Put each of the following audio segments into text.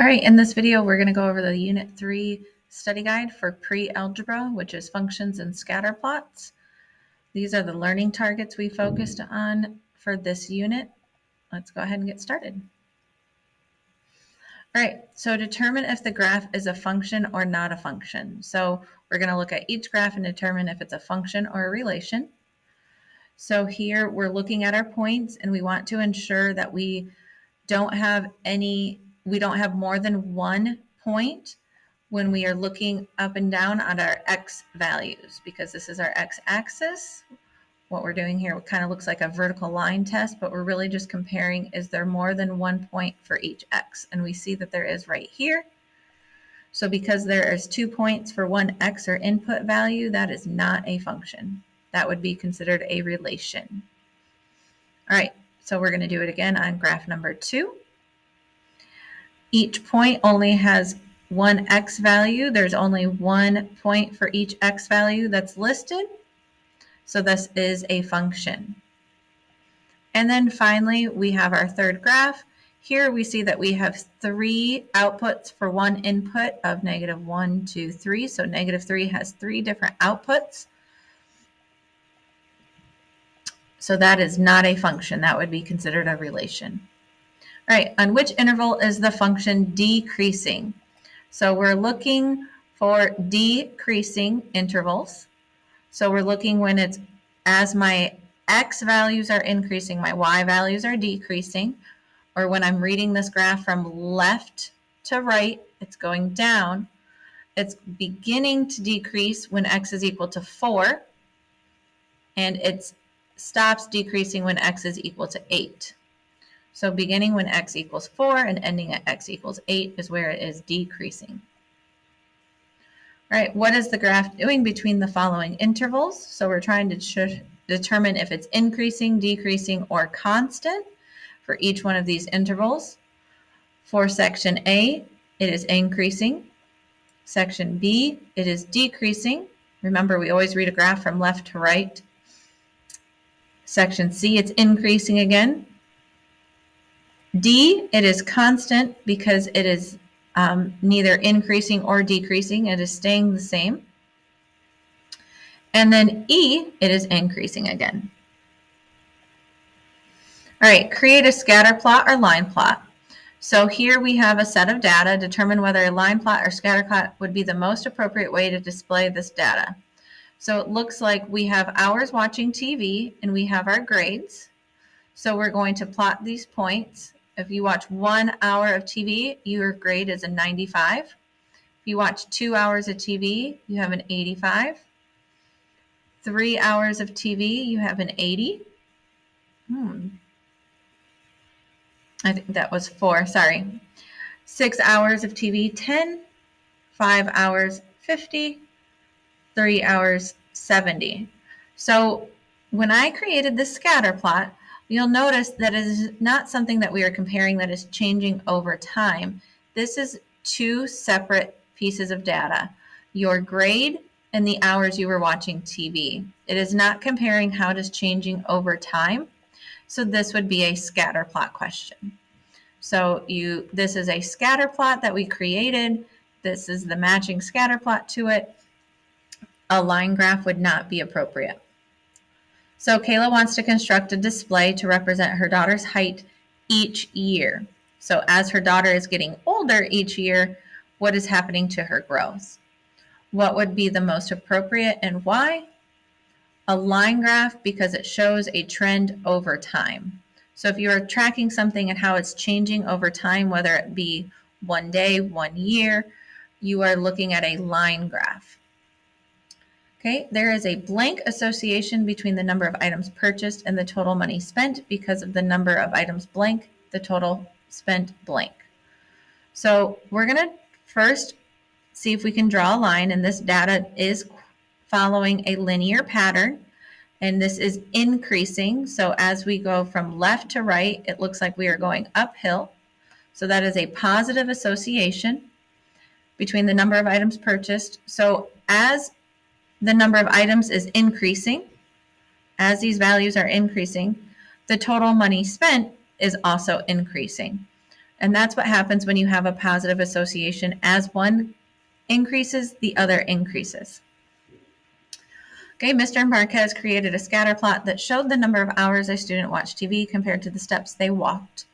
All right, in this video, we're going to go over the Unit 3 study guide for pre-algebra, which is functions and scatter plots. These are the learning targets we focused on for this unit. Let's go ahead and get started. All right, so determine if the graph is a function or not a function. So we're going to look at each graph and determine if it's a function or a relation. So here we're looking at our points, and we want to ensure that we don't have more than one point when we are looking up and down on our x values, because this is our x-axis. What we're doing here kind of looks like a vertical line test, but we're really just comparing, is there more than one point for each x? And we see that there is right here. So because there is 2 points for one x or input value, that is not a function. That would be considered a relation. All right, so we're going to do it again on graph number 2. Each point only has one x value. There's only 1 point for each x value that's listed. So this is a function. And then finally, we have our third graph. Here we see that we have 3 outputs for one input of -1, 2, 3. So -3 has 3 different outputs. So that is not a function. That would be considered a relation. All right, on which interval is the function decreasing? So we're looking for decreasing intervals. So we're looking when it's as my x values are increasing, my y values are decreasing, or when I'm reading this graph from left to right, it's going down. It's beginning to decrease when x is equal to 4, and it stops decreasing when x is equal to 8. So beginning when x equals 4 and ending at x equals 8 is where it is decreasing. All right, what is the graph doing between the following intervals? So we're trying to determine if it's increasing, decreasing, or constant for each one of these intervals. For section A, it is increasing. Section B, it is decreasing. Remember, we always read a graph from left to right. Section C, it's increasing again. D, it is constant because it is neither increasing or decreasing. It is staying the same. And then E, it is increasing again. All right, create a scatter plot or line plot. So here we have a set of data. Determine whether a line plot or scatter plot would be the most appropriate way to display this data. So it looks like we have hours watching TV and we have our grades. So we're going to plot these points. If you watch 1 hour of TV, your grade is a 95. If you watch 2 hours of TV, you have an 85. 3 hours of TV, you have an 80. I think that was 4, sorry. 6 hours of TV, 10. 5 hours, 50. 3 hours, 70. So when I created this scatter plot, you'll notice that it is not something that we are comparing that is changing over time. This is 2 separate pieces of data, your grade and the hours you were watching TV. It is not comparing how it is changing over time. So this would be a scatter plot question. So this is a scatter plot that we created. This is the matching scatter plot to it. A line graph would not be appropriate. So Kayla wants to construct a display to represent her daughter's height each year. So as her daughter is getting older each year, what is happening to her growth? What would be the most appropriate and why? A line graph, because it shows a trend over time. So if you are tracking something and how it's changing over time, whether it be 1 day, 1 year, you are looking at a line graph. Okay, there is a blank association between the number of items purchased and the total money spent. Because of the number of items blank, the total spent blank. So we're going to first see if we can draw a line, and this data is following a linear pattern, and this is increasing. So as we go from left to right, it looks like we are going uphill. So that is a positive association between the number of items purchased. So as the number of items is increasing, as these values are increasing, the total money spent is also increasing. And that's what happens when you have a positive association. As one increases, the other increases. Okay, Mr. Marquez created a scatter plot that showed the number of hours a student watched TV compared to the steps they walked.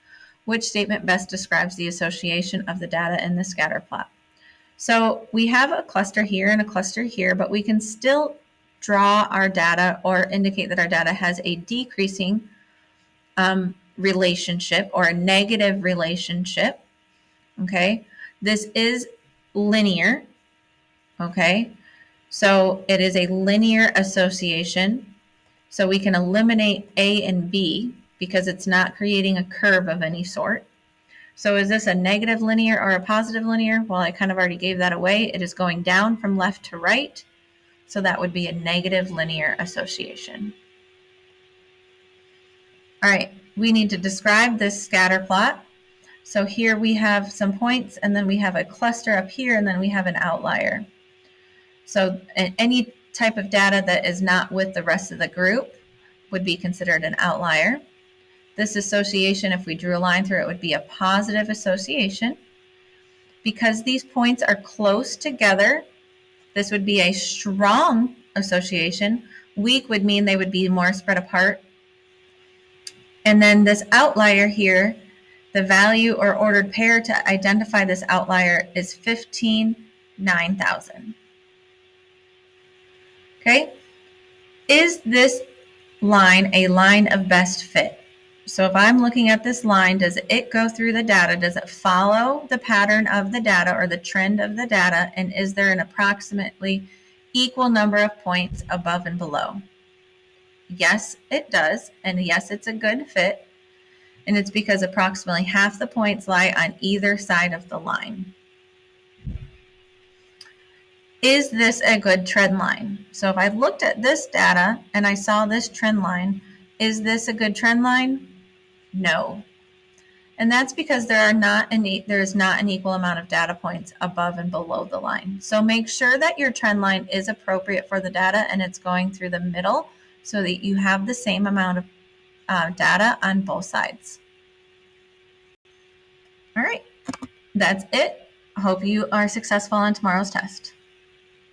Which statement best describes the association of the data in the scatter plot? So we have a cluster here and a cluster here, but we can still draw our data or indicate that our data has a decreasing relationship or a negative relationship. Okay, this is linear. Okay, so it is a linear association. So we can eliminate A and B because it's not creating a curve of any sort. So is this a negative linear or a positive linear? Well, I kind of already gave that away. It is going down from left to right. So that would be a negative linear association. All right, we need to describe this scatter plot. So here we have some points, and then we have a cluster up here, and then we have an outlier. So any type of data that is not with the rest of the group would be considered an outlier. This association, if we drew a line through it, would be a positive association. Because these points are close together, this would be a strong association. Weak would mean they would be more spread apart. And then this outlier here, the value or ordered pair to identify this outlier is 15,9,000. Okay, is this line a line of best fit? So if I'm looking at this line, does it go through the data? Does it follow the pattern of the data or the trend of the data? And is there an approximately equal number of points above and below? Yes, it does. And yes, it's a good fit. And it's because approximately half the points lie on either side of the line. Is this a good trend line? So if I looked at this data and I saw this trend line, is this a good trend line? No. And that's because there is not an equal amount of data points above and below the line. So make sure that your trend line is appropriate for the data and it's going through the middle so that you have the same amount of data on both sides. All right, that's it. I hope you are successful on tomorrow's test.